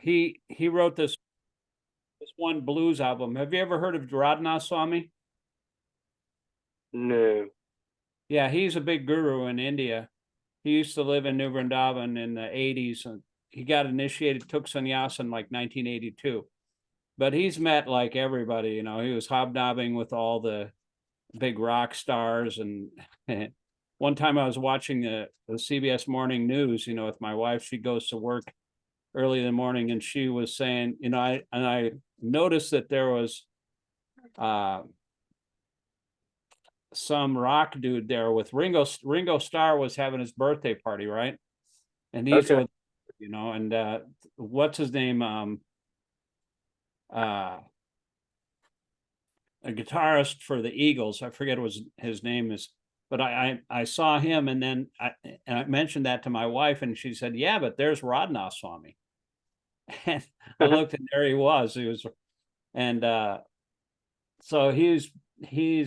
he wrote this one blues album. Have you ever heard of Radha Swami? No. Yeah, he's a big guru in India. He used to live in New Vrindavan in the 80s, and he got initiated, took sannyas in like 1982. But he's met like everybody, you know. He was hobnobbing with all the big rock stars, and one time I was watching the CBS Morning News, you know, with my wife. She goes to work early in the morning, and she was saying, you know, I noticed that there was some rock dude there with Ringo Starr was having his birthday party, right? And he's Okay. with, you know, and what's his name? A guitarist for the Eagles. I forget what his name is, but I saw him, and then I mentioned that to my wife, and she said, "Yeah, but there's Radha Swami." And I looked, and there he was. And so he's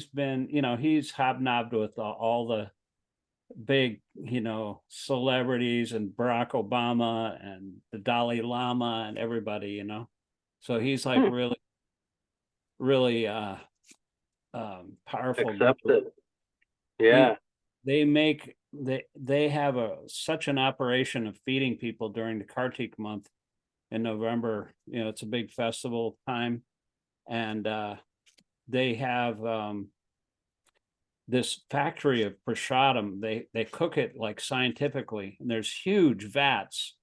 been, you know, he's hobnobbed with all the big, you know, celebrities and Barack Obama and the Dalai Lama and everybody, you know. So he's like really powerful. Accepted. Yeah. They have such an operation of feeding people during the Kartik month in November. You know, it's a big festival time, and they have this factory of prasadam. They cook it like scientifically, and there's huge vats,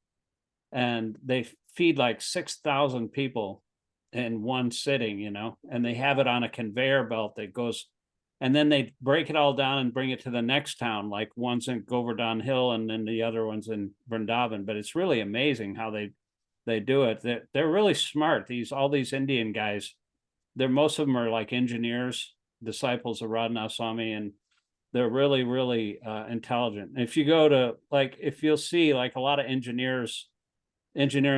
and they feed like 6,000 people in one sitting, you know, and they have it on a conveyor belt that goes, and then they break it all down and bring it to the next town. Like one's in Govardhan Hill, and then the other one's in Vrindavan. But it's really amazing how they do it. They're really smart. All these Indian guys, most of them are like engineers, disciples of Radha Swami, and they're really, really intelligent. If you go to, like, if you'll see like a lot of engineering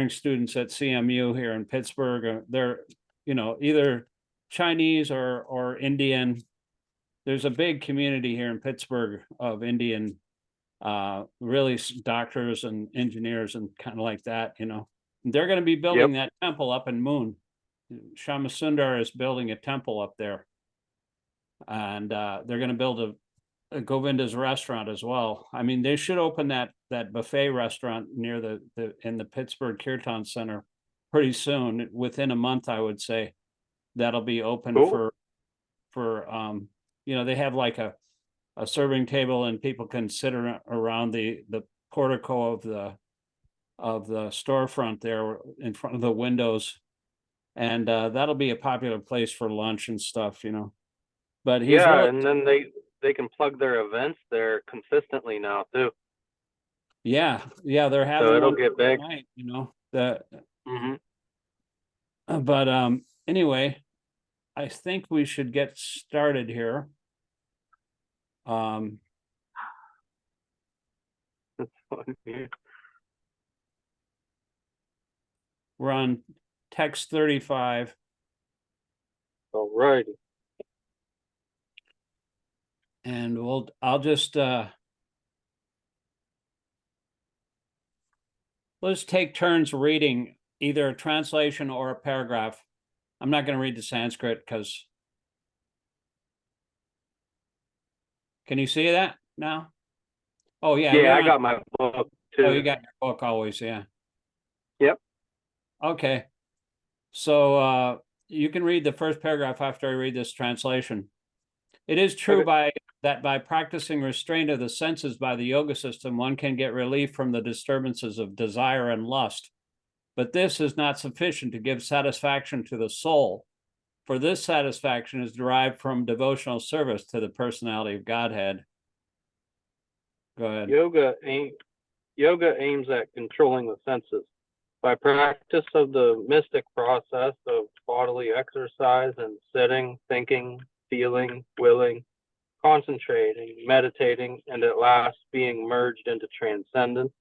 students at CMU here in Pittsburgh, they're, you know, either Chinese or Indian. There's a big community here in Pittsburgh of Indian, really doctors and engineers and kind of like that, you know. They're going to be building that temple up in Moon. Shama Sundar is building a temple up there, and they're going to build a Govinda's restaurant as well. I mean, they should open that buffet restaurant near in the Pittsburgh Kirtan Center pretty soon. Within a month, I would say that'll be open for you know, they have like a serving table, and people can sit around the portico of the storefront there in front of the windows, and that'll be a popular place for lunch and stuff, you know. But and then they can plug their events there consistently now too. Yeah, they're having, so it'll get big, tonight, you know. But anyway, I think we should get started here. That's fun. We're on text 35. All righty. And I'll just let's take turns reading either a translation or a paragraph. I'm not going to read the Sanskrit because. Can you see that now? Oh yeah. Yeah, I got my book too. Oh, you got your book always, yeah. Yep. Okay. So you can read the first paragraph after I read this translation. It is true that by practicing restraint of the senses by the yoga system, one can get relief from the disturbances of desire and lust. But this is not sufficient to give satisfaction to the soul, for this satisfaction is derived from devotional service to the personality of Godhead. Go ahead. Yoga aims at controlling the senses. By practice of the mystic process of bodily exercise and sitting, thinking, feeling, willing, concentrating, meditating, and at last being merged into transcendence,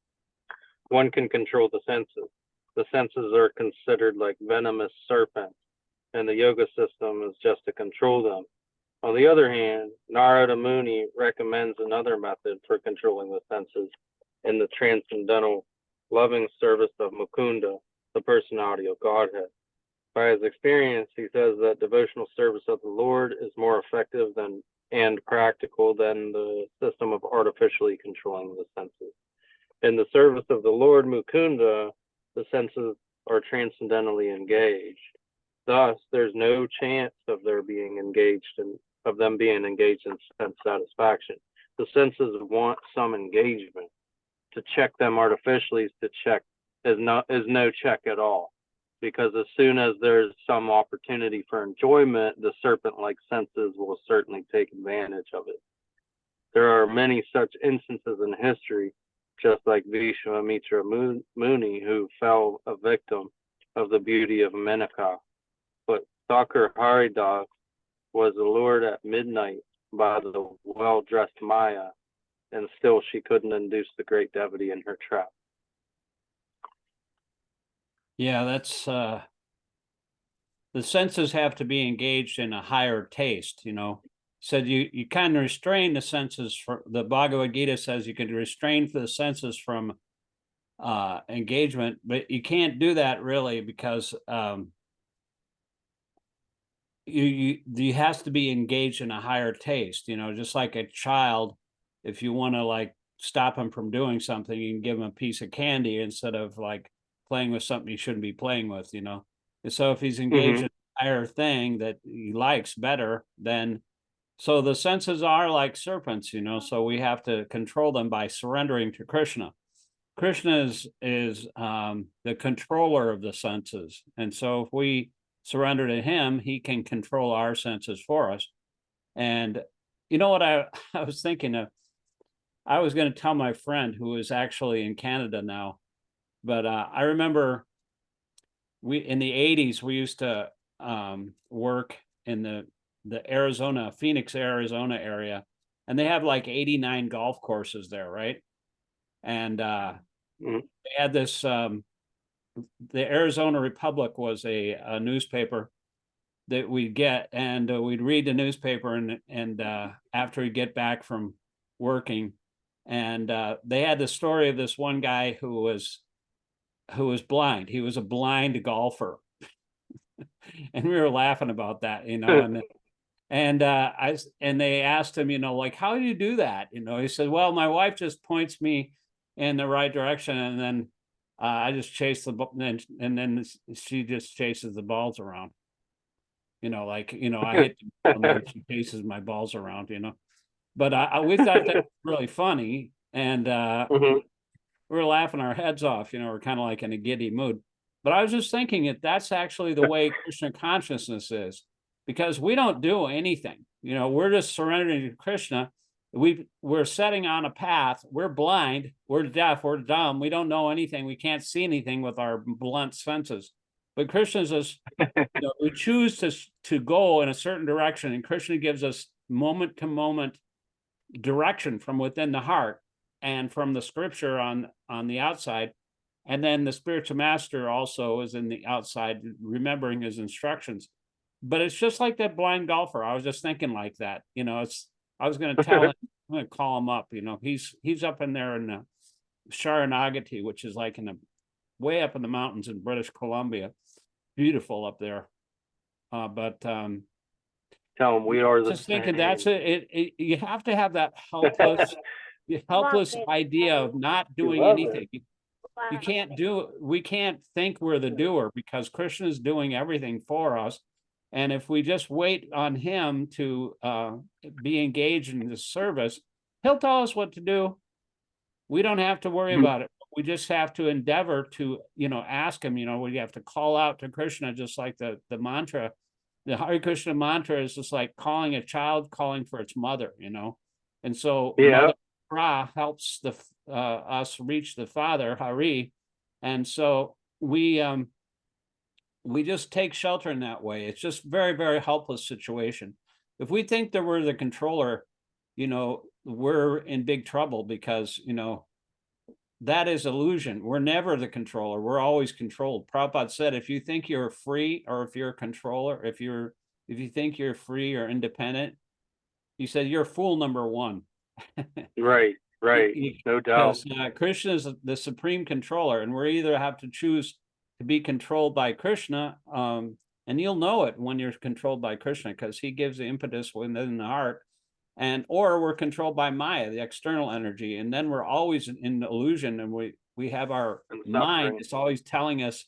one can control the senses. The senses are considered like venomous serpents, and the yoga system is just to control them. On the other hand, Narada Muni recommends another method for controlling the senses in the transcendental loving service of Mukunda, the personality of Godhead. By his experience, he says that devotional service of the Lord is more effective and practical than the system of artificially controlling the senses. In the service of the Lord Mukunda, the senses are transcendently engaged. Thus, there's no chance of them being engaged in sense satisfaction. The senses want some engagement. To check them artificially is no check at all. Because as soon as there's some opportunity for enjoyment, the serpent-like senses will certainly take advantage of it. There are many such instances in history, just like Vishwamitra Muni, who fell a victim of the beauty of Menaka. But Thakur Haridas was allured at midnight by the well-dressed Maya, and still she couldn't induce the great devotee in her trap. Yeah, that's the senses have to be engaged in a higher taste, Said you kind of restrain the senses. For the Bhagavad Gita says you can restrain the senses from engagement, but you can't do that really, because you has to be engaged in a higher taste, just like a child. If you want to like stop him from doing something, you can give him a piece of candy instead of like playing with something you shouldn't be playing with, And so if he's engaged in a higher thing that he likes better, then so the senses are like serpents, so we have to control them by surrendering to Krishna. Krishna is the controller of the senses. And so if we surrender to him, he can control our senses for us. And you know what I was thinking of? I was going to tell my friend who is actually in Canada now, but I remember in the 80s, we used to work in the Phoenix, Arizona area, and they have like 89 golf courses there, right? And they had this, the Arizona Republic was a newspaper that we'd get, and we'd read the newspaper, and after we get back from working, and they had the story of this one guy who was blind. He was a blind golfer. And we were laughing about that, and they asked him, like, how do you do that? He said, well, my wife just points me in the right direction, and then I just chase the ball, and then she just chases the balls around. I hit the ball and then she chases my balls around, But we thought that was really funny, and we were laughing our heads off, we're kind of like in a giddy mood. But I was just thinking that's actually the way Krishna consciousness is, because we don't do anything. We're just surrendering to Krishna. We're setting on a path. We're blind. We're deaf. We're dumb. We don't know anything. We can't see anything with our blunt senses. But Krishna says, we choose to go in a certain direction, and Krishna gives us moment to moment direction from within the heart and from the scripture on the outside. And then the spiritual master also is in the outside, remembering his instructions. But it's just like that blind golfer. I was just thinking like that. I was going to tell him, I'm going to call him up. He's up in there in Śrīmad-Bhāgavatam, which is like way up in the mountains in British Columbia. Beautiful up there. But tell him we are just thinking that's it. You have to have that helpless idea of not doing anything. We can't think we're the doer, because Krishna is doing everything for us. And if we just wait on him to be engaged in the service, he'll tell us what to do. We don't have to worry about it. We just have to endeavor to, ask him, we have to call out to Krishna, just like the mantra. The Hare Krishna mantra is just like calling a child, calling for its mother, And so Mother Ra helps us reach the Father, Hari. And so we just take shelter in that way. It's just very, very helpless situation. If we think that we're the controller, we're in big trouble, because, that is illusion. We're never the controller. We're always controlled. Prabhupada said, if you think you're free, or if you're a controller, if you think you're free or independent, he said, you're fool number one. Right. No doubt. Because Krishna is the supreme controller, and we either have to choose to be controlled by Krishna. And you'll know it when you're controlled by Krishna, because he gives the impetus within the heart. And or we're controlled by Maya, the external energy, and then we're always in illusion, and we have our mind. It's always telling us,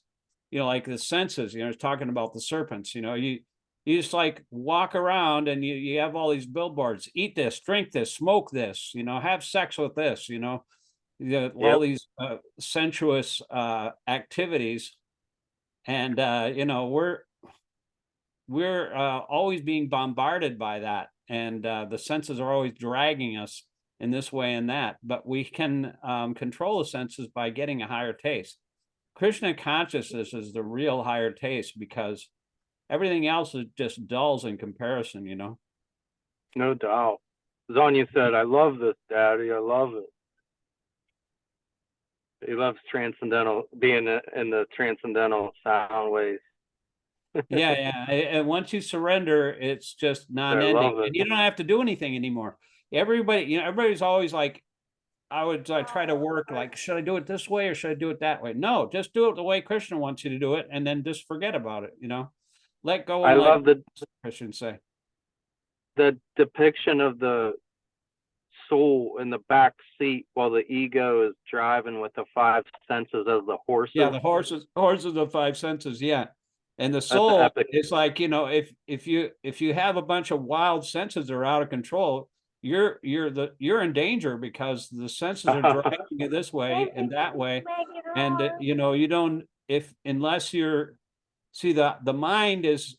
like the senses. It's talking about the serpents. You just like walk around and you have all these billboards: eat this, drink this, smoke this, have sex with this, all these sensuous activities, and we're always being bombarded by that, and the senses are always dragging us in this way and that. But we can control the senses by getting a higher taste. Krishna consciousness is the real higher taste, because everything else is just dulls in comparison. No doubt. Zannu said, "I love this, Daddy. I love it." He loves transcendental, being in the transcendental sound ways. Yeah. And once you surrender, it's just non-ending, and you don't have to do anything anymore. Everybody's always like, I try to work like, should I do it this way or should I do it that way? No, just do it the way Krishna wants you to do it, and then just forget about it. Let go. I love the Christian say the depiction of the soul in the back seat while the ego is driving with the five senses of the horses. Yeah, the horses of five senses. Yeah. And the soul is like, if you have a bunch of wild senses that are out of control, you're in danger, because the senses are driving you this way and that way. And you don't, unless you're, see, the mind is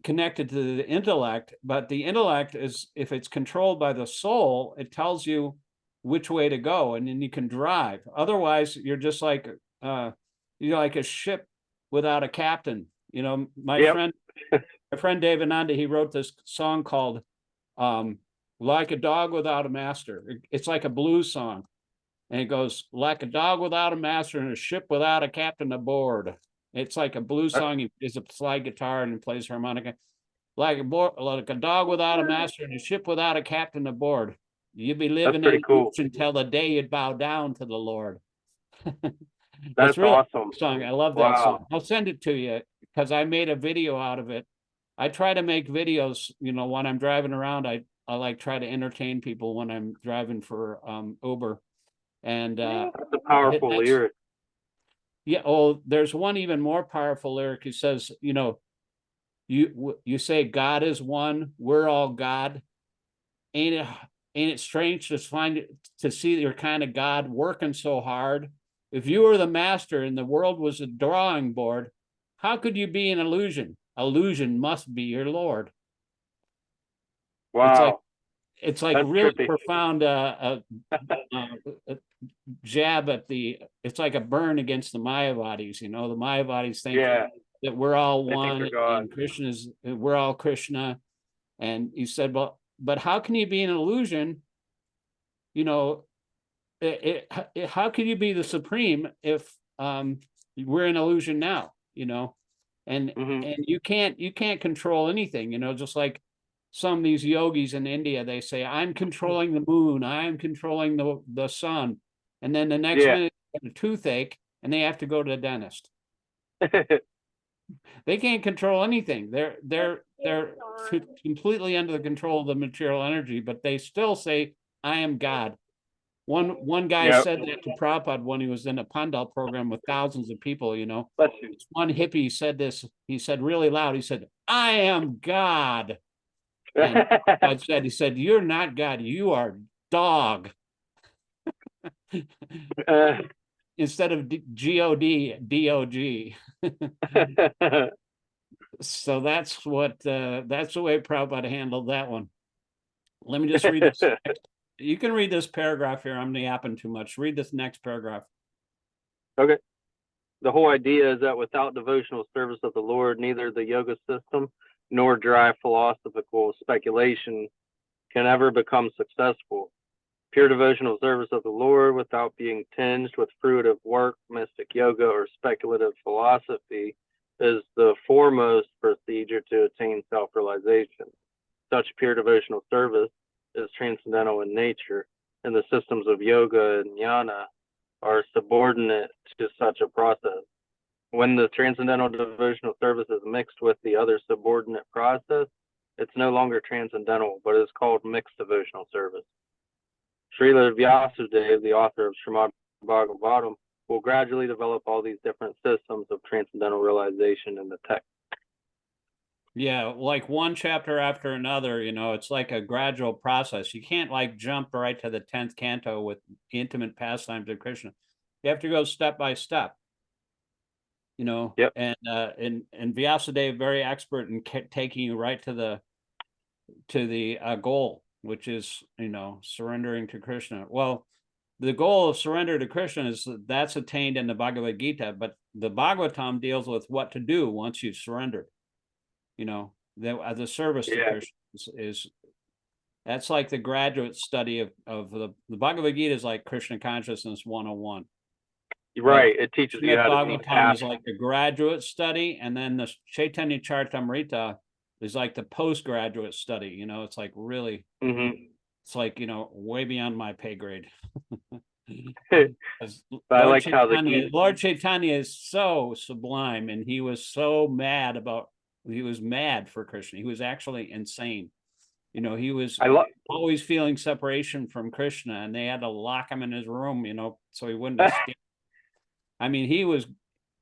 connected to the intellect, but the intellect is, if it's controlled by the soul, it tells you which way to go, and then you can drive. Otherwise, you're just like you're like a ship without a captain. My friend Devananda, he wrote this song called "Like a Dog Without a Master." It's like a blues song, and it goes, "Like a dog without a master and a ship without a captain aboard." It's like a blues song. He plays a slide guitar and plays harmonica. Like a dog without a master and a ship without a captain aboard. You'd be living in until the day you'd bow down to the Lord. That's really awesome song. I love that song. I'll send it to you, because I made a video out of it. I try to make videos, when I'm driving around. I like try to entertain people when I'm driving for Uber. And that's a powerful lyric. Yeah. Oh, there's one even more powerful lyric. He says, you say God is one, we're all God. Ain't it strange to see your kind of God working so hard? If you were the master and the world was a drawing board, how could you be an illusion? Illusion must be your Lord. Wow. It's like really trippy. Profound jab at it's like a burn against the Mayavadis. The Mayavadis think that we're all one, and we're all Krishna. And he said, but how can you be an illusion? How can you be the supreme if we're an illusion now? And you can't control anything. Just like some of these yogis in India, they say, I'm controlling the moon, I'm controlling the sun, and then the next minute they have a toothache and they have to go to the dentist. They can't control anything. They're completely under the control of the material energy, but they still say, I am God. One guy said that to Prabhupada when he was in a Pandal program with thousands of people. One hippie said this. He said really loud, he said, I am God. And God he said, you're not God, you are dog. Instead of G-O-D, D-O-G. So that's the way Prabhupada handled that one. Let me just read this. You can read this paragraph here. I'm yapping too much. Read this next paragraph. Okay. The whole idea is that without devotional service of the Lord, neither the yoga system nor dry philosophical speculation can ever become successful. Pure devotional service of the Lord, without being tinged with fruitive work, mystic yoga, or speculative philosophy, is the foremost procedure to attain self-realization. Such pure devotional service is transcendental in nature, and the systems of yoga and jnana are subordinate to such a process. When the transcendental devotional service is mixed with the other subordinate process, it's no longer transcendental, but is called mixed devotional service. Srila Vyasadeva, the author of Śrīmad-Bhāgavatam, will gradually develop all these different systems of transcendental realization in the text. Yeah, like one chapter after another, it's like a gradual process. You can't like jump right to the 10th canto with intimate pastimes of Krishna. You have to go step by step. Yep. And Vyasadeva very expert in taking you right to the goal, which is surrendering to Krishna. Well, the goal of surrender to Krishna that's attained in the Bhagavad Gita, but the Bhagavatam deals with what to do once you've surrendered. The service to Krishna is that's like the graduate study of the Bhagavad Gita is like Krishna consciousness 101. Right, it teaches you how to be Bhagavatam is like the graduate study, and then the Chaitanya Charitamrita is like the postgraduate study. It's like really, it's like way beyond my pay grade. I like how Lord Chaitanya is so sublime, and he was so mad for Krishna. He was actually insane. He was always feeling separation from Krishna, and they had to lock him in his room, so he wouldn't escape. I mean,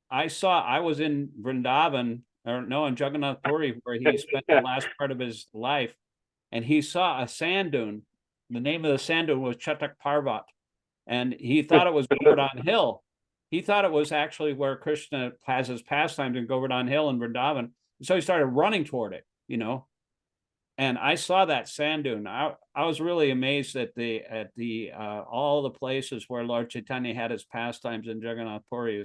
I was in Vrindavan, in Jagannath Puri, where he spent the last part of his life, and he saw a sand dune. The name of the sand dune was Chatak Parvat, and he thought it was Govardhan Hill. He thought it was actually where Krishna has his pastimes in Govardhan Hill in Vrindavan. So he started running toward it, and I saw that sand dune. I was really amazed at the all the places where Lord Chaitanya had his pastimes in Jagannath Puri.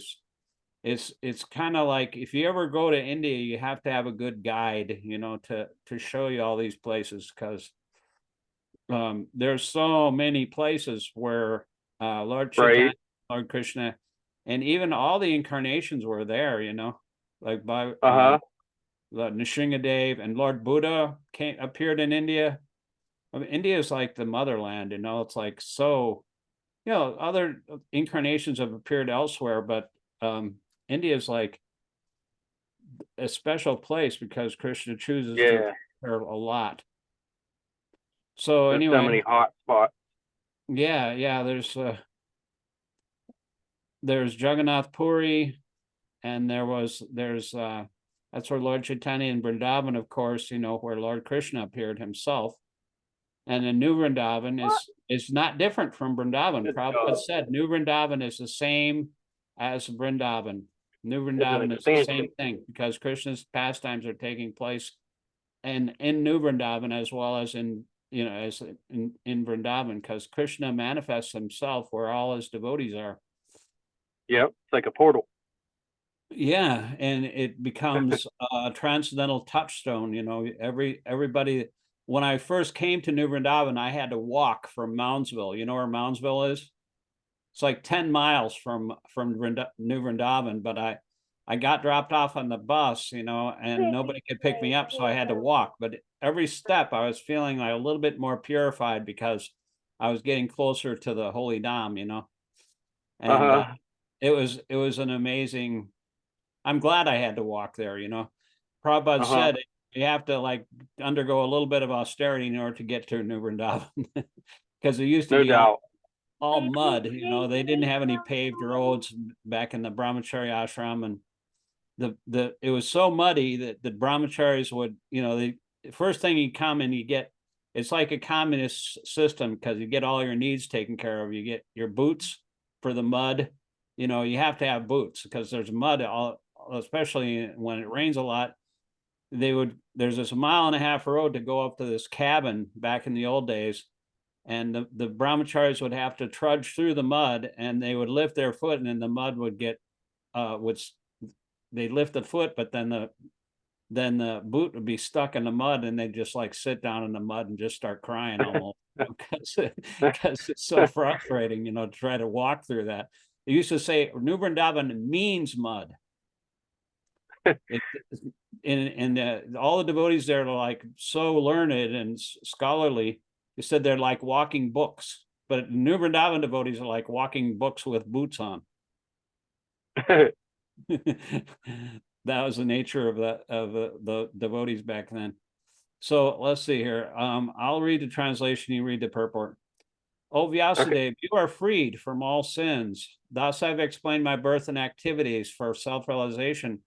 It's kind of like if you ever go to India, you have to have a good guide, to show you all these places, because there's so many places where Lord Chaitanya, Lord Krishna, and even all the incarnations were there, like by Nrsimhadev and Lord Buddha appeared in India. I mean, India is like the motherland, it's like so, other incarnations have appeared elsewhere, but India is like a special place because Krishna chooses to appear a lot. So anyway, so many hot spots. Yeah, there's Jagannath Puri, and there's that's where Lord Chaitanya in Vrindavan, of course, where Lord Krishna appeared himself. And then New Vrindavan is not different from Vrindavan. Prabhupada said New Vrindavan is the same as Vrindavan. New Vrindavan is the same thing, because Krishna's pastimes are taking place in New Vrindavan as well as in Vrindavan, because Krishna manifests himself where all his devotees are. Yep, it's like a portal. Yeah, and it becomes a transcendental touchstone. Everybody. When I first came to New Vrindavan, I had to walk from Moundsville. You know where Moundsville is? It's like 10 miles from New Vrindavan, but I got dropped off on the bus, and nobody could pick me up, so I had to walk. But every step, I was feeling like a little bit more purified, because I was getting closer to the Holy Dham, and it was an amazing. I'm glad I had to walk there, Prabhupada said you have to like undergo a little bit of austerity in order to get to New Vrindavan, because it used to be all mud. They didn't have any paved roads back in the brahmachari ashram, and it was so muddy that the brahmacharis would, the first thing you come and you get, it's like a communist system, because you get all your needs taken care of. You get your boots for the mud. You have to have boots because there's mud especially when it rains a lot. There's this 1.5 mile road to go up to this cabin back in the old days, and the brahmacharis would have to trudge through the mud, and they would lift their foot, and then the mud would get they'd lift the foot, but then the boot would be stuck in the mud, and they'd just like sit down in the mud and just start crying almost, because it's so frustrating, to try to walk through that. They used to say New Vrindavan means mud. And all the devotees there are like so learned and scholarly. They said they're like walking books. but New Vrindavan devotees are like walking books with boots on. That was the nature of the devotees back then. So let's see here. I'll read the translation, you read the purport. O Vyasadeva, you are freed from all sins. Thus I've explained my birth and activities for self-realization.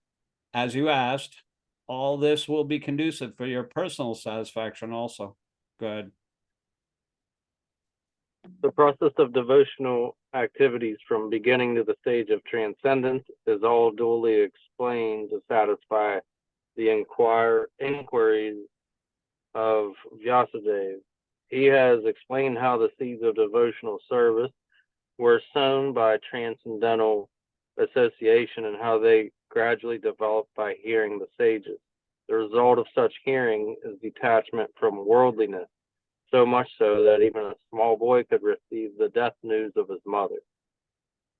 As you asked, all this will be conducive for your personal satisfaction also. Good. The process of devotional activities from beginning to the stage of transcendence is all duly explained to satisfy the inquiries of Vyasadeva. He has explained how the seeds of devotional service were sown by transcendental association and how they gradually developed by hearing the sages. The result of such hearing is detachment from worldliness, so much so that even a small boy could receive the death news of his mother,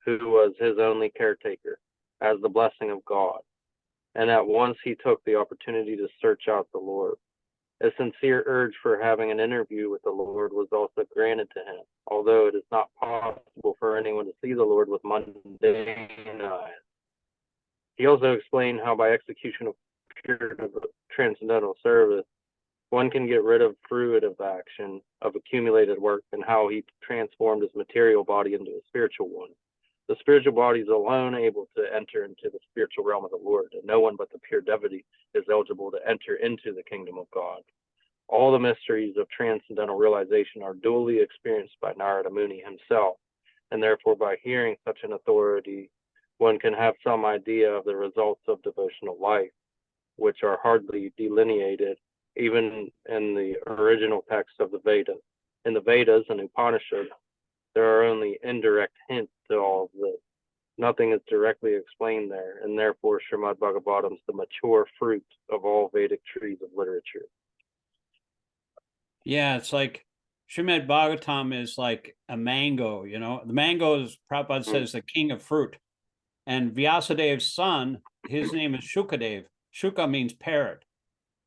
who was his only caretaker, as the blessing of God. And at once he took the opportunity to search out the Lord. A sincere urge for having an interview with the Lord was also granted to him, although it is not possible for anyone to see the Lord with mundane eyes. He also explained how by execution of pure transcendental service, one can get rid of fruitive action of accumulated work, and how he transformed his material body into a spiritual one. The spiritual body is alone able to enter into the spiritual realm of the Lord, and no one but the pure devotee is eligible to enter into the kingdom of God. All the mysteries of transcendental realization are duly experienced by Narada Muni himself, and therefore by hearing such an authority, one can have some idea of the results of devotional life, which are hardly delineated even in the original text of the Vedas. In the Vedas and Upanishads, there are only indirect hints to all of this. Nothing is directly explained there, and therefore Śrīmad-Bhāgavatam is the mature fruit of all Vedic trees of literature. Yeah, it's like Śrīmad-Bhāgavatam is like a mango, you know. The mango is, Prabhupada says, the king of fruit. And Vyasadev's son, his name is Shukadev. Shuka means parrot.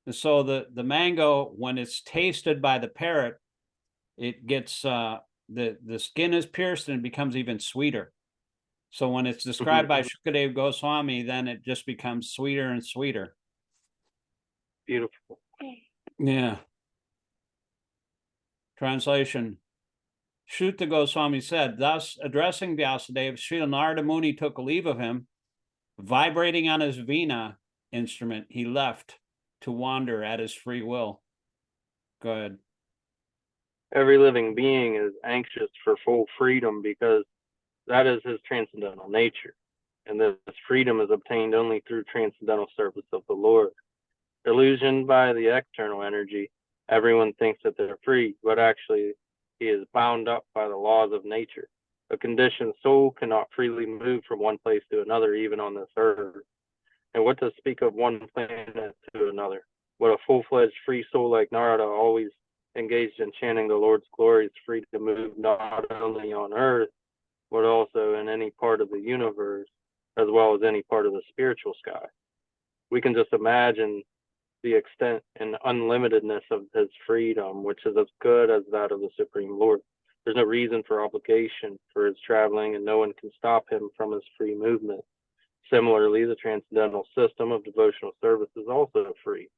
And so the mango, when it's tasted by the parrot, it gets the skin is pierced and it becomes even sweeter. So when it's described by Shukadev Goswami, then it just becomes sweeter and sweeter. Beautiful. Yeah. Translation. Shuta Goswami said, thus addressing Vyasadeva, Srila Narada Muni took leave of him. Vibrating on his veena instrument, he left to wander at his free will. Good. Every living being is anxious for full freedom because that is his transcendental nature. And this freedom is obtained only through transcendental service of the Lord. Illusioned by the external energy, everyone thinks that they're free, but actually he is bound up by the laws of nature. A conditioned soul cannot freely move from one place to another, even on this earth. And what to speak of one planet to another? What a full-fledged free soul like Narada, always engaged in chanting the Lord's glory, is free to move not only on earth, but also in any part of the universe, as well as any part of the spiritual sky. We can just imagine the extent and unlimitedness of his freedom, which is as good as that of the Supreme Lord. There's no reason for obligation for his traveling, and no one can stop him from his free movement. Similarly, the transcendental system of devotional service is also free.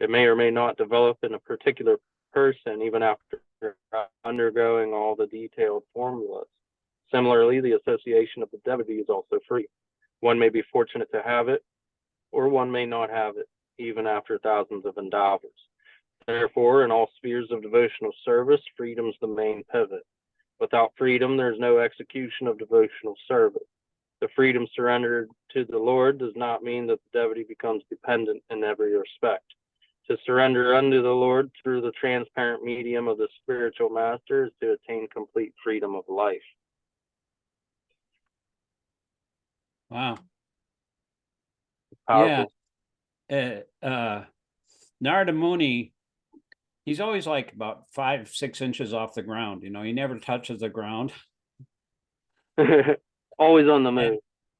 It may or may not develop in a particular person, even after undergoing all the detailed formulas. Similarly, the association of the devotee is also free. One may be fortunate to have it, or one may not have it, even after thousands of endeavors. Therefore, in all spheres of devotional service, freedom is the main pivot. Without freedom, there is no execution of devotional service. The freedom surrendered to the Lord does not mean that the devotee becomes dependent in every respect. To surrender unto the Lord through the transparent medium of the spiritual master is to attain complete freedom of life. Wow. Powerful. Yeah. Narada Muni, he's always like about 5-6 inches off the ground. You know, he never touches the ground. Always on the move.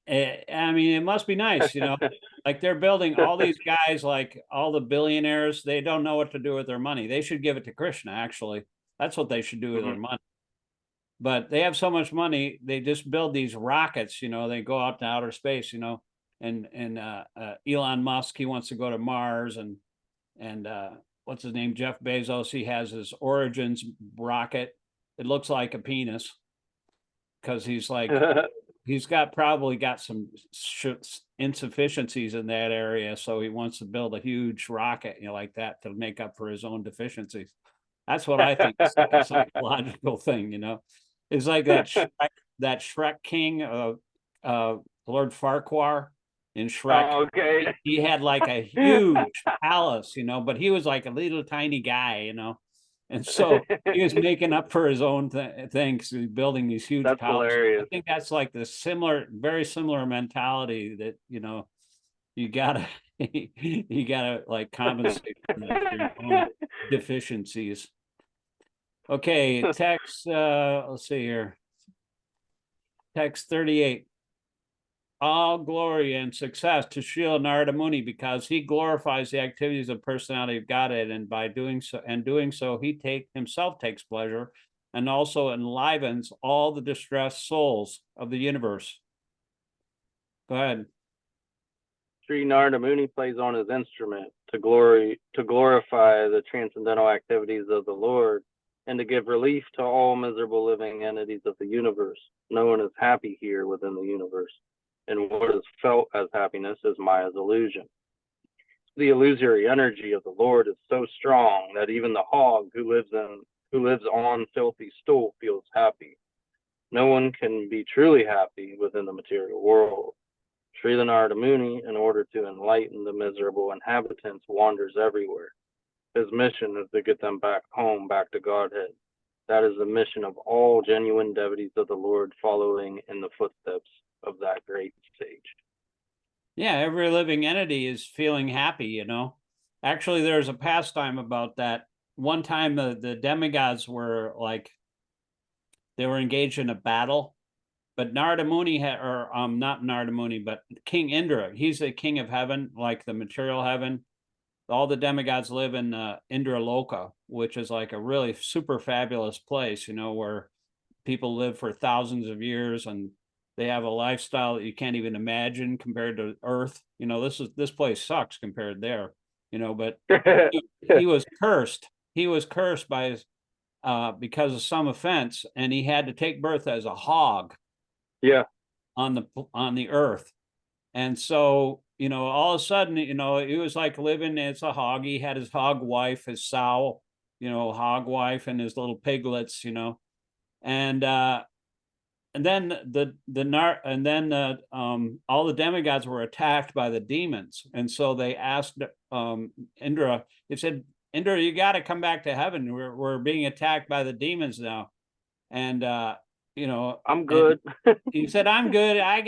I mean, it must be nice, you know, like they're building all these guys, like all the billionaires, they don't know what to do with their money. They should give it to Krishna, actually. That's what they should do with their money. but they have so much money, they just build these rockets, they go out to outer space, and Elon Musk, he wants to go to Mars, and what's his name, Jeff Bezos, he has his Origins rocket. It looks like a penis because he's like he's probably got some insufficiencies in that area, so he wants to build a huge rocket, like that, to make up for his own deficiencies. That's what I think is like a psychological thing, It's like that Shrek king of Lord Farquhar in Shrek. Oh, okay. He had like a huge palace, but he was like a little tiny guy, and so he was making up for his own things, building these huge That's palaces. hilarious. I think that's like the very similar mentality that you gotta you gotta like compensate for your own deficiencies. Okay, text. Let's see here. Text 38. All glory and success to Srila Narada Muni, because he glorifies the activities of personality of Godhead, and by doing so, he himself takes pleasure, and also enlivens all the distressed souls of the universe. Go ahead. Sri Narada Muni plays on his instrument to glorify the transcendental activities of the Lord, and to give relief to all miserable living entities of the universe. No one is happy here within the universe, and what is felt as happiness is Maya's illusion. The illusory energy of the Lord is so strong that even the hog who lives on filthy stool feels happy. No one can be truly happy within the material world. Srila Narada Muni, in order to enlighten the miserable inhabitants, wanders everywhere. His mission is to get them back home, back to Godhead. That is the mission of all genuine devotees of the Lord, following in the footsteps of that great sage. Yeah, every living entity is feeling happy, Actually, there's a pastime about that. One time the demigods were like, they were engaged in a battle, but Narada Muni not Narada Muni, but King Indra, he's the king of heaven, like the material heaven. All the demigods live in Indra Loka, which is like a really super fabulous place, where people live for thousands of years, and they have a lifestyle that you can't even imagine compared to Earth. This place sucks compared there, but he was cursed. He was cursed by his because of some offense, and he had to take birth as a hog. Yeah. On the earth. And so, all of a sudden, he was like living as a hog. He had his hog wife, his sow, hog wife, and his little piglets, and then all the demigods were attacked by the demons. And so they asked Indra, they said, Indra, you got to come back to heaven. We're being attacked by the demons now. And I'm good. He said, I'm good. I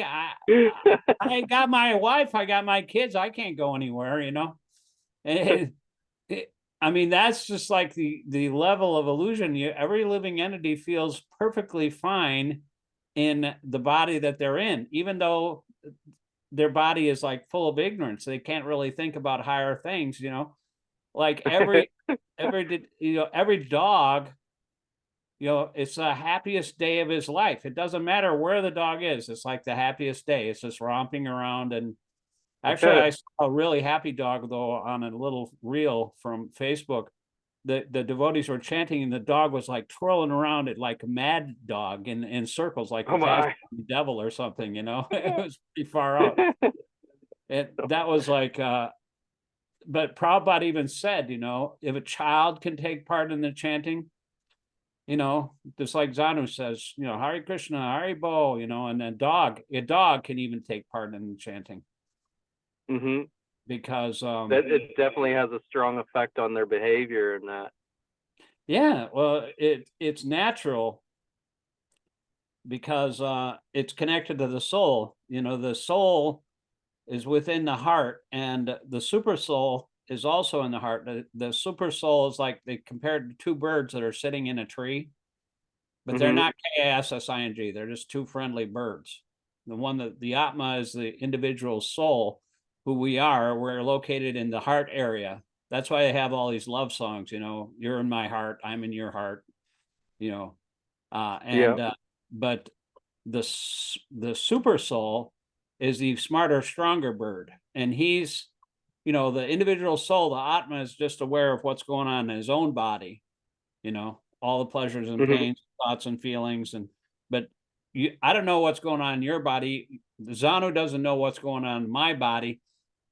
got my wife, I got my kids, I can't go anywhere, And I mean, that's just like the level of illusion. Every living entity feels perfectly fine in the body that they're in, even though their body is like full of ignorance. They can't really think about higher things, like every dog, it's the happiest day of his life. It doesn't matter where the dog is. It's like the happiest day. It's just romping around. And actually, I saw a really happy dog, though, on a little reel from Facebook. The devotees were chanting, and the dog was like twirling around it like a mad dog in circles, like the devil or something, It was pretty far out. That was like, but Prabhupada even said, if a child can take part in the chanting, just like Zannu says, Hare Krishna, Hare Bo, and then a dog can even take part in the chanting. Mm-hmm. Because it definitely has a strong effect on their behavior and that. Yeah, well, it's natural because it's connected to the soul. The soul is within the heart, and the super soul is also in the heart. The super soul is like, they compared to two birds that are sitting in a tree, but they're not K-A-S-S-I-N-G. They're just two friendly birds. The one that the Atma is the individual soul, who we are. We're located in the heart area. That's why I have all these love songs, you're in my heart, I'm in your heart. But the super soul is the smarter, stronger bird, and he's, the individual soul, the Atma, is just aware of what's going on in his own body, all the pleasures and pains, thoughts and feelings, but I don't know what's going on in your body. Zannu doesn't know what's going on in my body.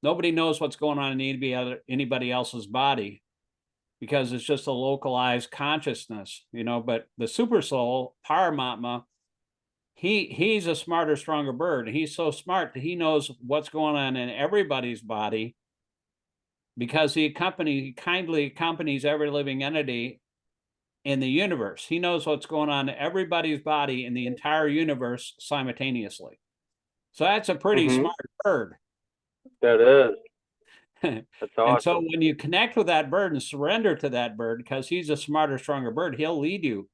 Nobody knows what's going on in anybody else's body, because it's just a localized consciousness, but the super soul, Paramatma, he's a smarter, stronger bird. He's so smart that he knows what's going on in everybody's body, because he kindly accompanies every living entity in the universe. He knows what's going on in everybody's body in the entire universe simultaneously. So that's a pretty smart bird. That is. That's awesome. And so when you connect with that bird and surrender to that bird, because he's a smarter, stronger bird, he'll lead you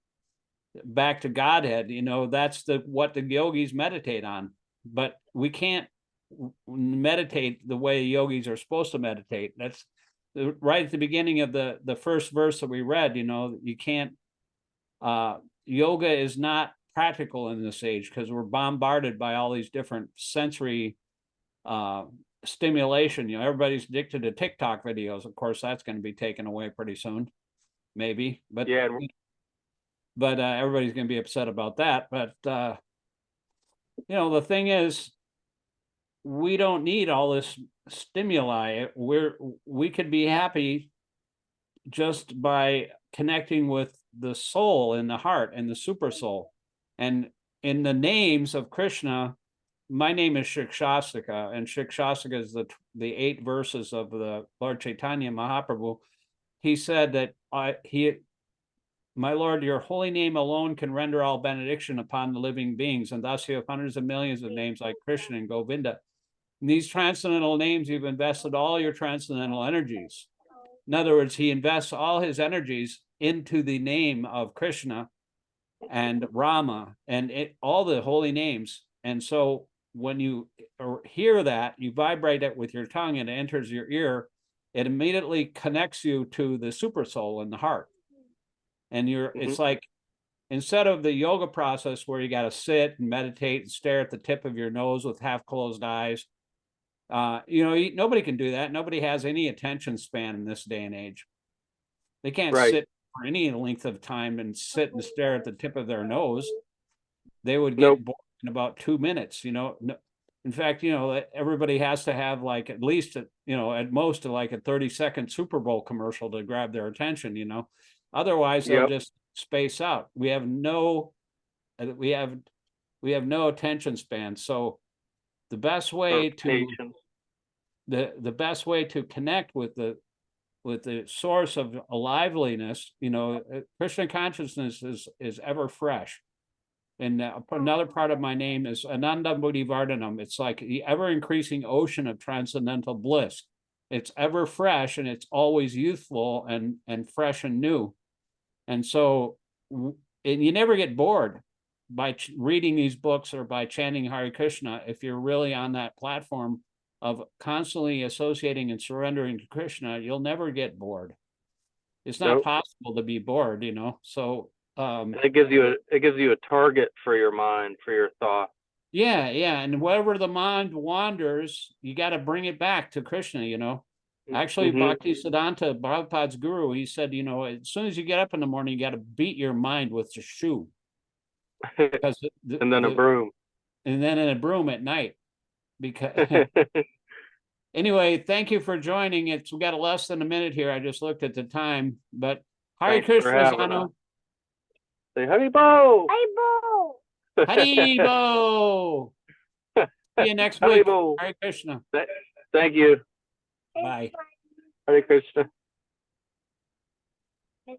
back to Godhead. That's what the yogis meditate on. But we can't meditate the way yogis are supposed to meditate. That's right at the beginning of the first verse that we read. You can't, yoga is not practical in this age, because we're bombarded by all these different sensory stimulation. Everybody's addicted to TikTok videos. Of course, that's going to be taken away pretty soon, maybe. But yeah, but everybody's going to be upset about that. But the thing is, we don't need all this stimuli. We could be happy just by connecting with the soul in the heart and the super soul. And in the names of Krishna, my name is Śikṣāṣtaka, and Śikṣāṣtaka is the 8 verses of the Lord Chaitanya Mahaprabhu. He said that my Lord, your holy name alone can render all benediction upon the living beings, and thus you have hundreds of millions of names like Krishna and Govinda. In these transcendental names, you've invested all your transcendental energies. In other words, he invests all his energies into the name of Krishna and Rama and all the holy names. And so when you hear that, you vibrate it with your tongue and it enters your ear, it immediately connects you to the super soul in the heart. And it's like, instead of the yoga process where you got to sit and meditate and stare at the tip of your nose with half closed eyes, nobody can do that. Nobody has any attention span in this day and age. They can't sit for any length of time and sit and stare at the tip of their nose. They would get bored in about 2 minutes. In fact, everybody has to have like at least at most like a 30-second Super Bowl commercial to grab their attention. Otherwise they'll just space out. We have no attention span. So the best way to the best way to connect with the source of liveliness, Krishna consciousness is ever fresh. And another part of my name is Ananda Buddhivardhanam. It's like the ever increasing ocean of transcendental bliss. It's ever fresh, and it's always youthful and fresh and new. And so, and you never get bored by reading these books or by chanting Hare Krishna. If you're really on that platform of constantly associating and surrendering to Krishna, you'll never get bored. It's not possible to be bored, So it gives you a target for your mind, for your thought. Yeah, and wherever the mind wanders, you got to bring it back to Krishna. Actually, Bhaktisiddhanta, Prabhupada's guru, he said, as soon as you get up in the morning, you got to beat your mind with the shoe. Because and then a broom. And then in a broom at night. Because anyway, thank you for joining. We got less than a minute here. I just looked at the time. But Hare Krishna, Zannu. Say Haribo! Haribo! Haribo! See you next week. Hare Krishna. Thank you. Bye. Hare Krishna. Mr.